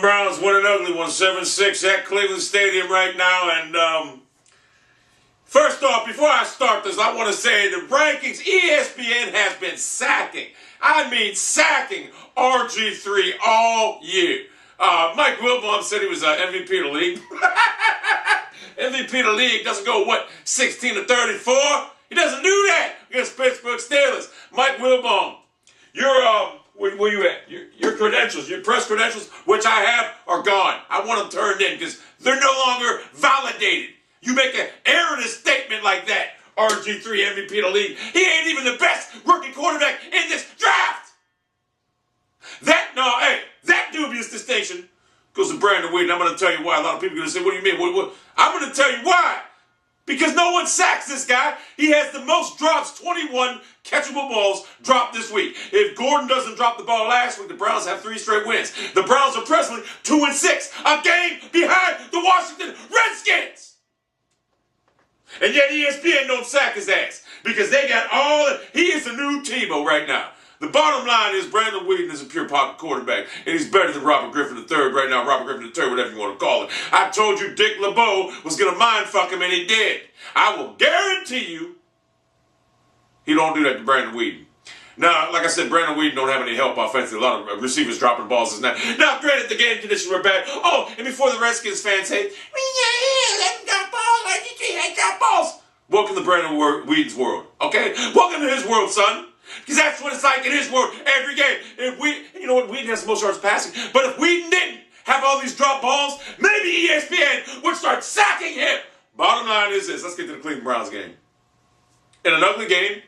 Browns win an ugly one, 7-6 at Cleveland Stadium right now. And first off, before I start this, I want to say the rankings, ESPN has been sacking, sacking RG3 all year. Mike Wilbon said he was MVP of the league. MVP of the league doesn't go, 16 to 34? He doesn't do that against Pittsburgh Steelers. Mike Wilbon, where you at? Your credentials, your press credentials, which I have, are gone. I want them turned in because they're no longer validated. You make an erroneous statement like that, RG3 MVP of the league. He ain't even the best rookie quarterback in this draft. That dubious distinction goes to Brandon Weeden. I'm going to tell you why. A lot of people are going to say, what do you mean? What? I'm going to tell you why. Because no one sacks this guy. He has the most drops, 21 catchable balls dropped this week. If Gordon doesn't drop the ball last week, the Browns have 3 straight wins. The Browns are presently 2-6, a game behind the Washington Redskins. And yet ESPN don't sack his ass because they got he is the new Tebow right now. The bottom line is Brandon Weeden is a pure pocket quarterback, and he's better than Robert Griffin III right now. Robert Griffin III, whatever you want to call it. I told you Dick LeBeau was going to mind fuck him, and he did. I will guarantee you he don't do that to Brandon Weeden. Now, like I said, Brandon Weeden don't have any help offensively. A lot of receivers dropping balls. Now, granted, the game conditions were bad. Oh, and before the Redskins fans say, let him drop balls, let drop balls. Welcome to Brandon Weeden's world, okay? Welcome to his world, son. Because that's what it's like in his world every game. You know what, Weeden has the most yards passing. But if Weeden didn't have all these drop balls, maybe ESPN would start sacking him. Bottom line is this. Let's get to the Cleveland Browns game. In an ugly game,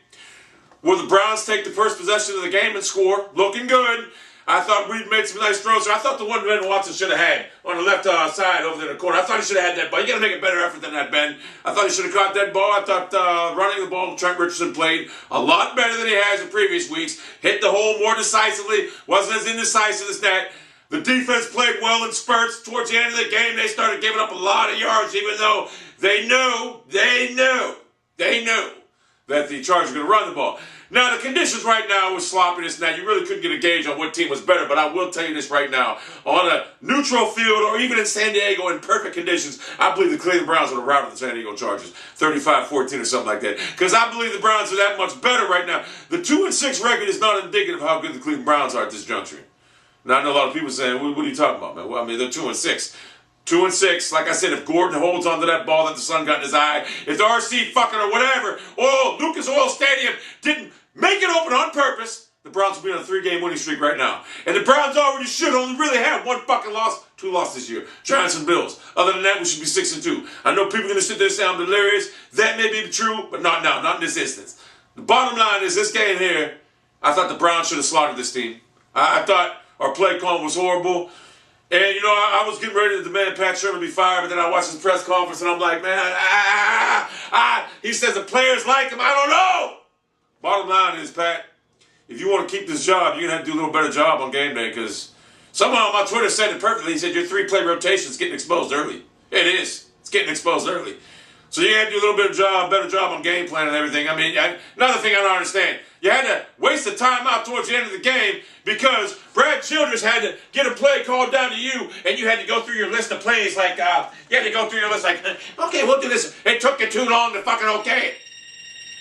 where the Browns take the first possession of the game and score, looking good. I thought Weeden made some nice throws. I thought the one Ben Watson should have had on the left side over there in the corner. I thought he should have had that ball. You got to make a better effort than that, Ben. I thought he should have caught that ball. I thought running the ball, Trent Richardson played a lot better than he has in previous weeks. Hit the hole more decisively. Wasn't as indecisive as that. The defense played well in spurts. Towards the end of the game, they started giving up a lot of yards, even though they know that the Chargers are going to run the ball. Now, the conditions right now with sloppiness, now you really couldn't get a gauge on what team was better, but I will tell you this right now. On a neutral field or even in San Diego in perfect conditions, I believe the Cleveland Browns would have routed the San Diego Chargers 35-14 or something like that. Because I believe the Browns are that much better right now. The 2-6 record is not indicative of how good the Cleveland Browns are at this juncture. Now, I know a lot of people saying, what are you talking about, man? Well, I mean, they're 2-6. 2-6, like I said, if Gordon holds onto that ball that the sun got in his eye, if the RC fucking or whatever, Lucas Oil Stadium didn't make it open on purpose, the Browns will be on a 3-game winning streak right now. And the Browns already should only really have 1 fucking loss, 2 losses this year. Giants and Bills. Other than that, we should be 6-2. I know people are going to sit there and say I'm delirious. That may be true, but not now, not in this instance. The bottom line is this game here, I thought the Browns should have slaughtered this team. I thought our play call was horrible. And, you know, I was getting ready to demand Pat Sherman be fired, but then I watched his press conference, and I'm like, man, he says the players like him. I don't know. Bottom line is, Pat, if you want to keep this job, you're going to have to do a little better job on game day, because someone on my Twitter said it perfectly. He said your 3-play rotation is getting exposed early. It is. It's getting exposed early. So you had to do a little bit better job on game plan and everything. I mean, another thing I don't understand. You had to waste the timeout towards the end of the game because Brad Childress had to get a play called down to you, and you had to go through your list of plays like, you had to go through your list like, okay, we'll do this. It took you too long to fucking okay it.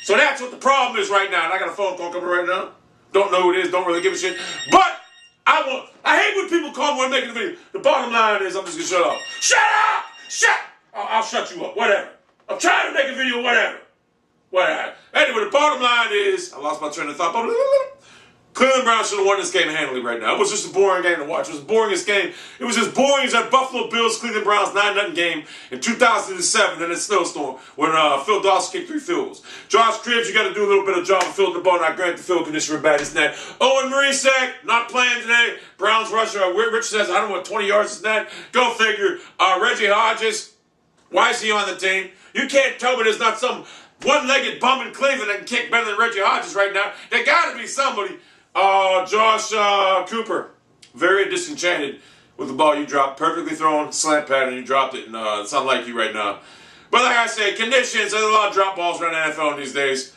So that's what the problem is right now. And I got a phone call coming right now. Don't know who it is. Don't really give a shit. But I hate when people call me when I'm making a video. The bottom line is I'm just going to shut up. Shut up! I'll shut you up. Whatever. I'm trying to make a video, whatever. Anyway, the bottom line is, I lost my train of thought. Cleveland Browns should have won this game handily right now. It was just a boring game to watch. It was the boringest game. It was as boring as that Buffalo Bills Cleveland Browns 9-0 game in 2007 in a snowstorm when Phil Dawson kicked 3 field goals. Josh Cribbs, you got to do a little bit of job of fielding the ball, and I grant the field conditions were bad. It's that. Owen Marisak, not playing today. Browns rusher, Rich says, I don't know what 20 yards is that. Go figure. Reggie Hodges, why is he on the team? You can't tell me there's not some one-legged bum in Cleveland that can kick better than Reggie Hodges right now. There got to be somebody. Josh Cooper, very disenchanted with the ball you dropped. Perfectly thrown, slant pattern, you dropped it, and it's unlike you right now. But like I said, conditions, there's a lot of drop balls around the NFL these days.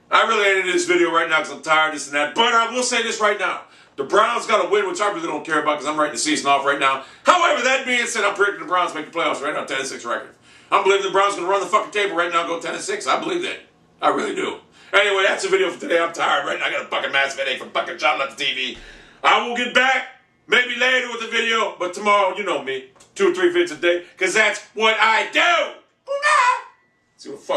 I really ended this video right now because I'm tired of this and that. But I will say this right now. The Browns got to win, which I really don't care about because I'm writing the season off right now. However, that being said, I'm predicting the Browns make the playoffs right now, 10-6 record. I'm believing the Browns going to run the fucking table right now and go 10-6. I believe that. I really do. Anyway, that's the video for today. I'm tired right now. I got a fucking massive headache from fucking shouting at the TV. I will get back maybe later with the video, but tomorrow, you know me, 2 or 3 videos a day because that's what I do. See what the fuck.